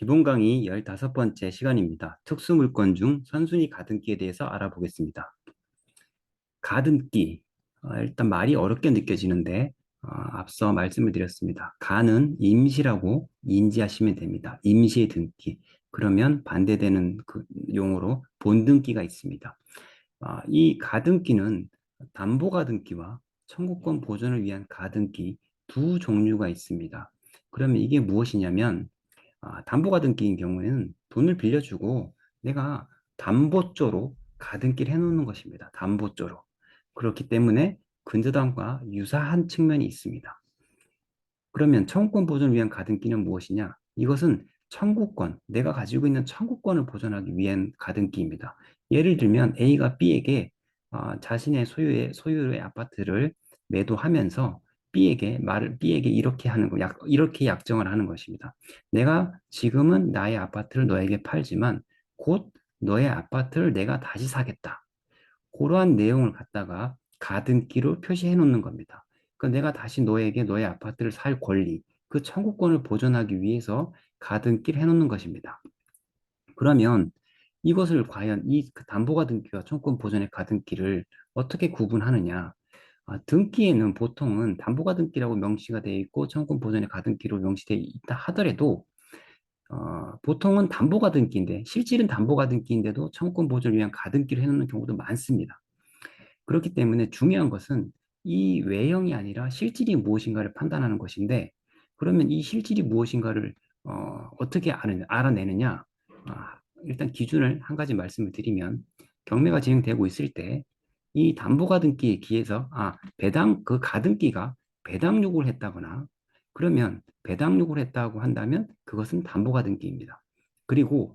기본 강의 15번째 시간입니다. 특수물건 중 선순위 가등기에 대해서 알아보겠습니다. 가등기, 일단 말이 어렵게 느껴지는데 앞서 말씀을 드렸습니다. 가는 임시라고 인지하시면 됩니다. 임시의 등기. 그러면 반대되는 그 용어로 본등기가 있습니다. 이 가등기는 담보가등기와 청구권 보존을 위한 가등기 두 종류가 있습니다. 그러면 이게 무엇이냐면 담보가등기인 경우에는 돈을 빌려주고 내가 담보조로 가등기를 해놓는 것입니다. 담보조로. 그렇기 때문에 근저당과 유사한 측면이 있습니다. 그러면 청구권 보존을 위한 가등기는 무엇이냐? 이것은 청구권, 내가 가지고 있는 청구권을 보존하기 위한 가등기입니다. 예를 들면 A가 B에게 자신의 소유의 아파트를 매도하면서 B에게 이렇게 하는 거, 이렇게 약정을 하는 것입니다. 내가 지금은 나의 아파트를 너에게 팔지만 곧 너의 아파트를 내가 다시 사겠다. 그러한 내용을 갖다가 가등기로 표시해 놓는 겁니다. 그러니까 내가 다시 너에게 너의 아파트를 살 권리, 그 청구권을 보존하기 위해서 가등기를 해 놓는 것입니다. 그러면 이것을 과연 이 담보가등기와 청구권 보존의 가등기를 어떻게 구분하느냐? 등기에는 보통은 담보가등기라고 명시가 되어 있고 청구권 보존의 가등기로 명시되어 있다 하더라도 보통은 담보가등기인데 실질은 담보가등기인데도 청구권 보존을 위한 가등기를 해놓는 경우도 많습니다. 그렇기 때문에 중요한 것은 이 외형이 아니라 실질이 무엇인가를 판단하는 것인데, 그러면 이 실질이 무엇인가를 어떻게 알아내느냐? 일단 기준을 한 가지 말씀을 드리면, 경매가 진행되고 있을 때 이 담보가등기에 기해서 그 가등기가 배당 요구를 했다거나, 그러면 배당 요구를 했다고 한다면 그것은 담보가등기입니다. 그리고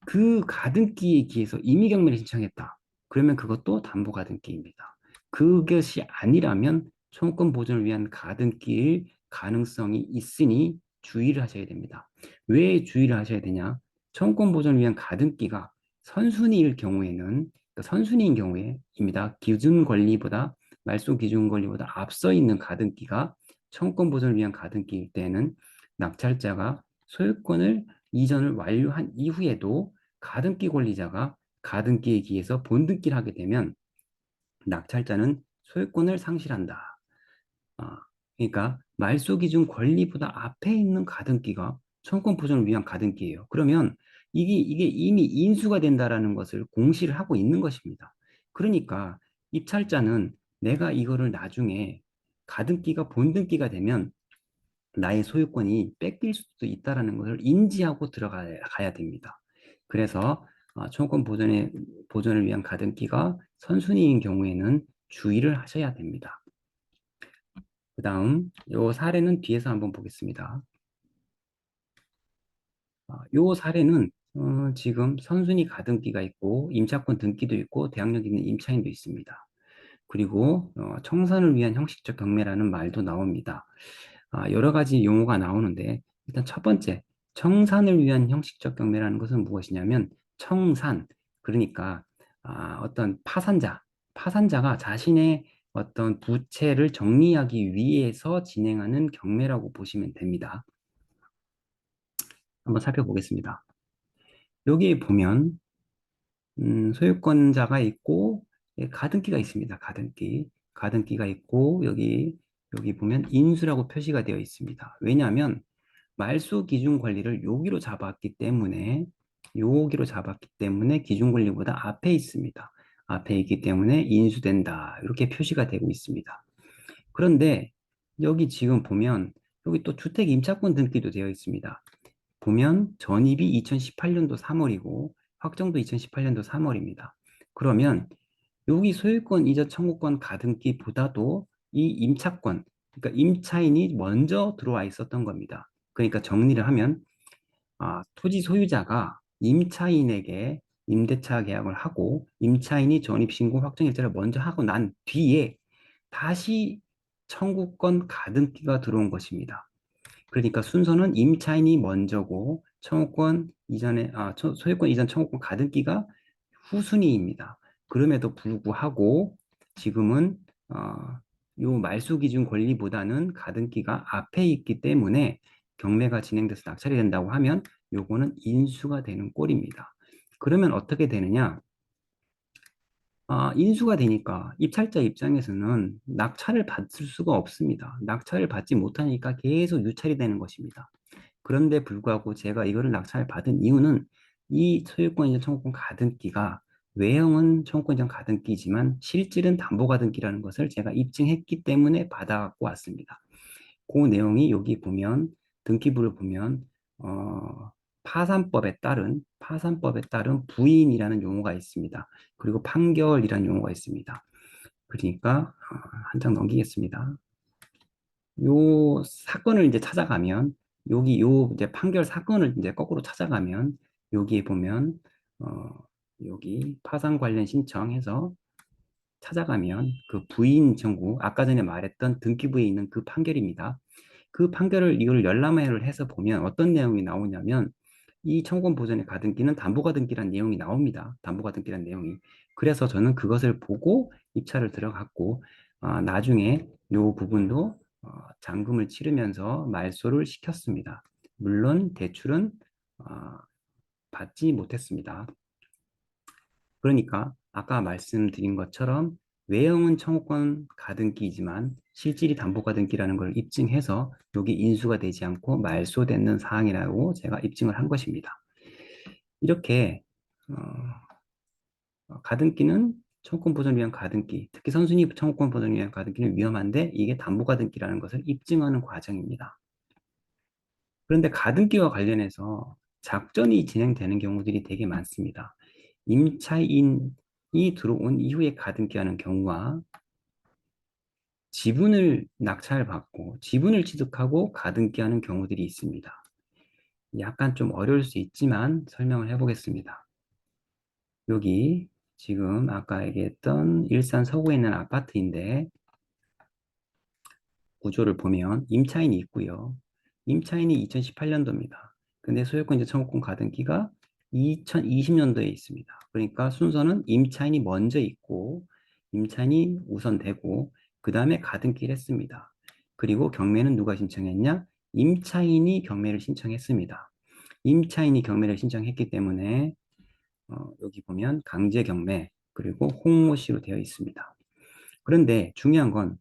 그 가등기에 기해서 임의경매를 신청했다. 그러면 그것도 담보가등기입니다. 그것이 아니라면 청구권 보존을 위한 가등기일 가능성이 있으니 주의를 하셔야 됩니다. 왜 주의를 하셔야 되냐? 청구권 보존을 위한 가등기가 선순위일 경우에는, 그러니까 선순위인 경우에입니다. 기준 권리보다 말소 기준 권리보다 앞서 있는 가등기가 청구권 보존을 위한 가등기일 때는 낙찰자가 소유권을 이전을 완료한 이후에도 가등기 권리자가 가등기에 기해서 본등기를 하게 되면 낙찰자는 소유권을 상실한다. 아, 그러니까 말소 기준 권리보다 앞에 있는 가등기가 청구권 보존을 위한 가등기예요. 그러면 이게 이미 인수가 된다라는 것을 공시를 하고 있는 것입니다. 그러니까 입찰자는 내가 이거를 나중에 가등기가 본등기가 되면 나의 소유권이 뺏길 수도 있다라는 것을 인지하고 들어가야 됩니다. 그래서 청구권 보존을 위한 가등기가 선순위인 경우에는 주의를 하셔야 됩니다. 그 다음, 요 사례는 뒤에서 한번 보겠습니다. 요 사례는 지금 선순위 가등기가 있고 임차권 등기도 있고 대항력 있는 임차인도 있습니다. 그리고 청산을 위한 형식적 경매라는 말도 나옵니다. 여러 가지 용어가 나오는데 일단 첫 번째, 청산을 위한 형식적 경매라는 것은 무엇이냐면 청산, 그러니까 어떤 파산자가 자신의 어떤 부채를 정리하기 위해서 진행하는 경매라고 보시면 됩니다. 한번 살펴보겠습니다. 여기 보면 소유권자가 있고 가등기가 있습니다. 가등기가 있고 여기 보면 인수라고 표시가 되어 있습니다. 왜냐하면 말소 기준 권리를 여기로 잡았기 때문에 기준 권리보다 앞에 있습니다. 앞에 있기 때문에 인수된다. 이렇게 표시가 되고 있습니다. 그런데 여기 지금 보면 여기 또 주택 임차권 등기도 되어 있습니다. 보면 전입이 2018년도 3월이고 확정도 2018년도 3월입니다. 그러면 여기 소유권 이전 청구권 가등기보다도 이 임차권, 그러니까 임차인이 먼저 들어와 있었던 겁니다. 그러니까 정리를 하면 토지 소유자가 임차인에게 임대차 계약을 하고 임차인이 전입신고 확정일자를 먼저 하고 난 뒤에 다시 청구권 가등기가 들어온 것입니다. 그러니까 순서는 임차인이 먼저고 소유권 이전 청구권 가등기가 후순위입니다. 그럼에도 불구하고 지금은 요 말소 기준 권리보다는 가등기가 앞에 있기 때문에 경매가 진행돼서 낙찰이 된다고 하면 요거는 인수가 되는 꼴입니다. 그러면 어떻게 되느냐? 인수가 되니까 입찰자 입장에서는 낙찰을 받을 수가 없습니다. 낙찰을 받지 못하니까 계속 유찰이 되는 것입니다. 그런데 불구하고 제가 이거를 낙찰을 받은 이유는 이 소유권 이전 청구권 가등기가 외형은 청구권 이전 가등기지만 실질은 담보가등기라는 것을 제가 입증했기 때문에 받아갖고 왔습니다. 그 내용이 여기 보면 등기부를 보면 어, 파산법에 따른 부인이라는 용어가 있습니다. 그리고 판결이라는 용어가 있습니다. 그러니까 한 장 넘기겠습니다. 요 사건을 이제 찾아가면 여기 요 이제 판결 사건을 이제 거꾸로 찾아가면 여기에 보면 어, 여기 파산 관련 신청해서 찾아가면 그 부인 청구 아까 전에 말했던 등기부에 있는 그 판결입니다. 그 판결을 이걸 열람을 해서 보면 어떤 내용이 나오냐면 이 청구권 보전의 가등기는 담보가등기라는 내용이 나옵니다. 담보가등기라는 내용이. 그래서 저는 그것을 보고 입찰을 들어갔고 나중에 이 부분도 잔금을 치르면서 말소를 시켰습니다. 물론 대출은 어, 받지 못했습니다. 그러니까 아까 말씀드린 것처럼 외형은 청구권 가등기이지만 실질이 담보가등기라는 걸 입증해서 여기 인수가 되지 않고 말소되는 사항이라고 제가 입증을 한 것입니다. 이렇게 가등기는 청구권 보존을 위한 가등기, 특히 선순위 청구권 보존을 위한 가등기는 위험한데 이게 담보가등기라는 것을 입증하는 과정입니다. 그런데 가등기와 관련해서 작전이 진행되는 경우들이 되게 많습니다. 임차인이 들어온 이후에 가등기하는 경우와 지분을 낙찰받고 지분을 취득하고 가등기하는 경우들이 있습니다. 약간 좀 어려울 수 있지만 설명을 해보겠습니다. 여기 지금 아까 얘기했던 일산 서구에 있는 아파트인데 구조를 보면 임차인이 있고요. 임차인이 2018년도입니다. 근데 소유권 이제 청구권 가등기가 2020년도에 있습니다. 그러니까 순서는 임차인이 먼저 있고 임차인이 우선 되고 그 다음에 가등기를 했습니다. 그리고 경매는 누가 신청했냐? 임차인이 경매를 신청했습니다. 임차인이 경매를 신청했기 때문에 여기 보면 강제 경매 그리고 홍모시로 되어 있습니다. 그런데 중요한 건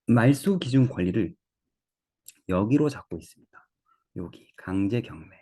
말소 기준 권리를 여기로 잡고 있습니다. 여기 강제 경매.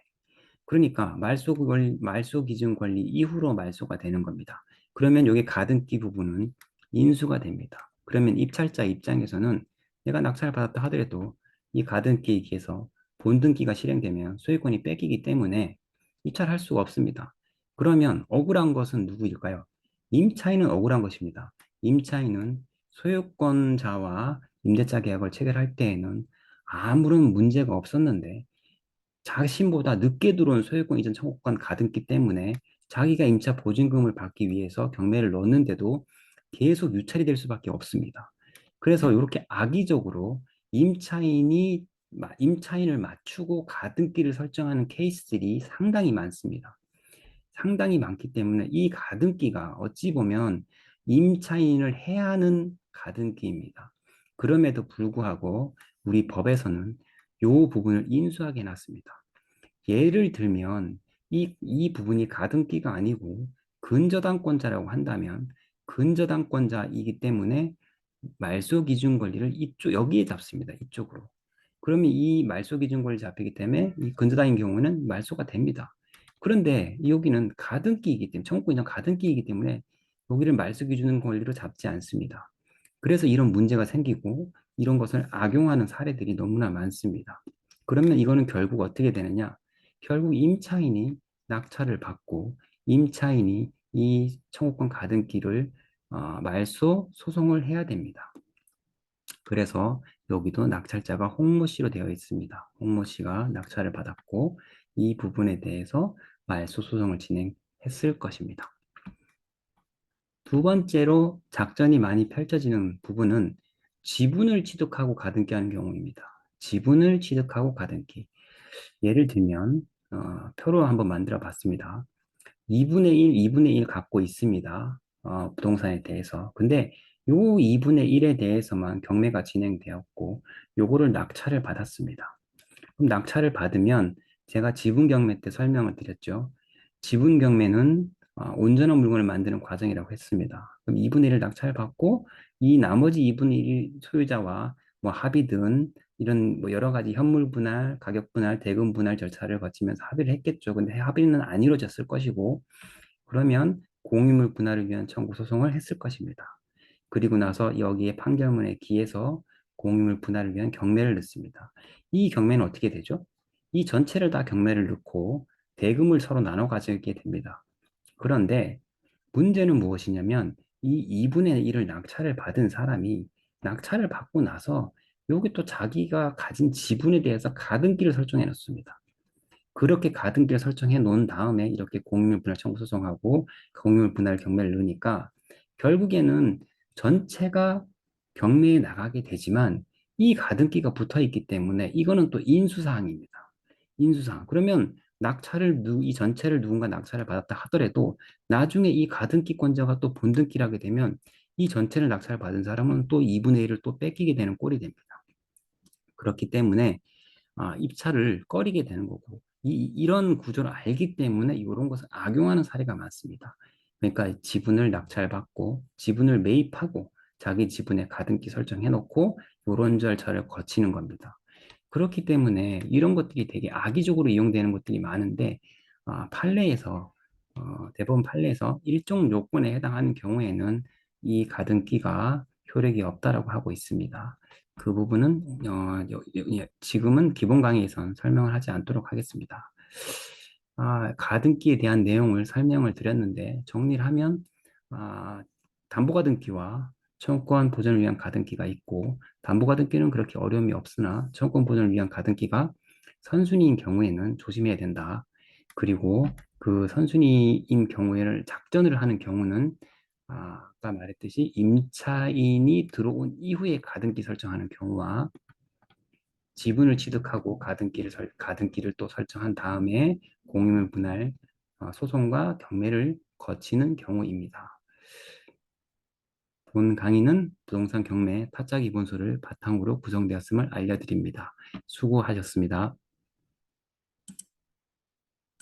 그러니까 말소 기준 권리 이후로 말소가 되는 겁니다. 그러면 여기 가등기 부분은 인수가 됩니다. 그러면 입찰자 입장에서는 내가 낙찰을 받았다 하더라도 이 가등기에 의해서 본등기가 실행되면 소유권이 뺏기기 때문에 입찰할 수가 없습니다. 그러면 억울한 것은 누구일까요? 임차인은 억울한 것입니다. 임차인은 소유권자와 임대차 계약을 체결할 때에는 아무런 문제가 없었는데 자신보다 늦게 들어온 소유권 이전 청구권 가등기 때문에 자기가 임차 보증금을 받기 위해서 경매를 넣었는데도 계속 유찰이 될 수밖에 없습니다. 그래서 이렇게 악의적으로 임차인을 맞추고 가등기를 설정하는 케이스들이 상당히 많습니다. 상당히 많기 때문에 이 가등기가 어찌 보면 임차인을 해야 하는 가등기입니다. 그럼에도 불구하고 우리 법에서는 이 부분을 인수하게 해놨습니다. 예를 들면 이 부분이 가등기가 아니고 근저당권자라고 한다면 근저당권자이기 때문에 말소 기준 권리를 여기에 잡습니다. 이쪽으로. 그러면 이 말소 기준 권리 잡히기 때문에 이 근저당인 경우는 말소가 됩니다. 그런데 여기는 가등기이기 때문에 청구권이 가등기이기 때문에 여기를 말소 기준 권리로 잡지 않습니다. 그래서 이런 문제가 생기고 이런 것을 악용하는 사례들이 너무나 많습니다. 그러면 이거는 결국 어떻게 되느냐? 결국 임차인이 낙찰을 받고 임차인이 이 청구권 가등기를 말소 소송을 해야 됩니다. 그래서 여기도 낙찰자가 홍모 씨로 되어 있습니다. 홍모 씨가 낙찰을 받았고 이 부분에 대해서 말소 소송을 진행했을 것입니다. 두 번째로 작전이 많이 펼쳐지는 부분은 지분을 취득하고 가등기 하는 경우입니다. 지분을 취득하고 가등기. 예를 들면 표로 한번 만들어 봤습니다. 2분의 1, 2분의 1 갖고 있습니다. 부동산에 대해서. 근데 요 2분의 1에 대해서만 경매가 진행되었고 요거를 낙찰을 받았습니다. 그럼 낙찰을 받으면 제가 지분 경매 때 설명을 드렸죠. 지분 경매는 온전한 물건을 만드는 과정이라고 했습니다. 그럼 2분의 1을 낙찰받고 이 나머지 2분의 1 소유자와 뭐 합의든 이런 뭐 여러 가지 현물 분할, 가격 분할, 대금 분할 절차를 거치면서 합의를 했겠죠. 근데 합의는 안 이루어졌을 것이고 그러면 공유물 분할을 위한 청구 소송을 했을 것입니다. 그리고 나서 여기에 판결문에 기해서 공유물 분할을 위한 경매를 넣습니다. 이 경매는 어떻게 되죠? 이 전체를 다 경매를 넣고 대금을 서로 나눠 가지게 됩니다. 그런데 문제는 무엇이냐면 이 2분의 1을 낙찰을 받은 사람이 낙찰을 받고 나서 여기 또 자기가 가진 지분에 대해서 가등기를 설정해 놓습니다. 그렇게 가등기를 설정해 놓은 다음에 이렇게 공유물 분할 청구 소송하고 공유물 분할 경매를 넣으니까 결국에는 전체가 경매에 나가게 되지만 이 가등기가 붙어 있기 때문에 이거는 또 인수사항입니다. 인수사항. 그러면 이 전체를 누군가 낙찰을 받았다 하더라도 나중에 이 가등기권자가 또 본등기를 하게 되면 이 전체를 낙찰을 받은 사람은 또 2분의 1을 또 뺏기게 되는 꼴이 됩니다. 그렇기 때문에 입찰을 꺼리게 되는 거고 이런 구조를 알기 때문에 이런 것을 악용하는 사례가 많습니다. 그러니까 지분을 낙찰받고 지분을 매입하고 자기 지분에 가등기 설정해 놓고 이런 절차를 거치는 겁니다. 그렇기 때문에 이런 것들이 되게 악의적으로 이용되는 것들이 많은데 판례에서 대법원 판례에서 일정 요건에 해당하는 경우에는 이 가등기가 효력이 없다라고 하고 있습니다. 그 부분은 지금은 기본 강의에선 설명을 하지 않도록 하겠습니다. 가등기에 대한 내용을 설명을 드렸는데 정리를 하면 담보가등기와 청구권 보전을 위한 가등기가 있고 담보가등기는 그렇게 어려움이 없으나 청구권 보전을 위한 가등기가 선순위인 경우에는 조심해야 된다. 그리고 그 선순위인 경우에는 작전을 하는 경우는 아까 말했듯이 임차인이 들어온 이후에 가등기 설정하는 경우와 지분을 취득하고 가등기를 또 설정한 다음에 공유물 분할 소송과 경매를 거치는 경우입니다. 본 강의는 부동산 경매 타짜 기본소를 바탕으로 구성되었음을 알려드립니다. 수고하셨습니다.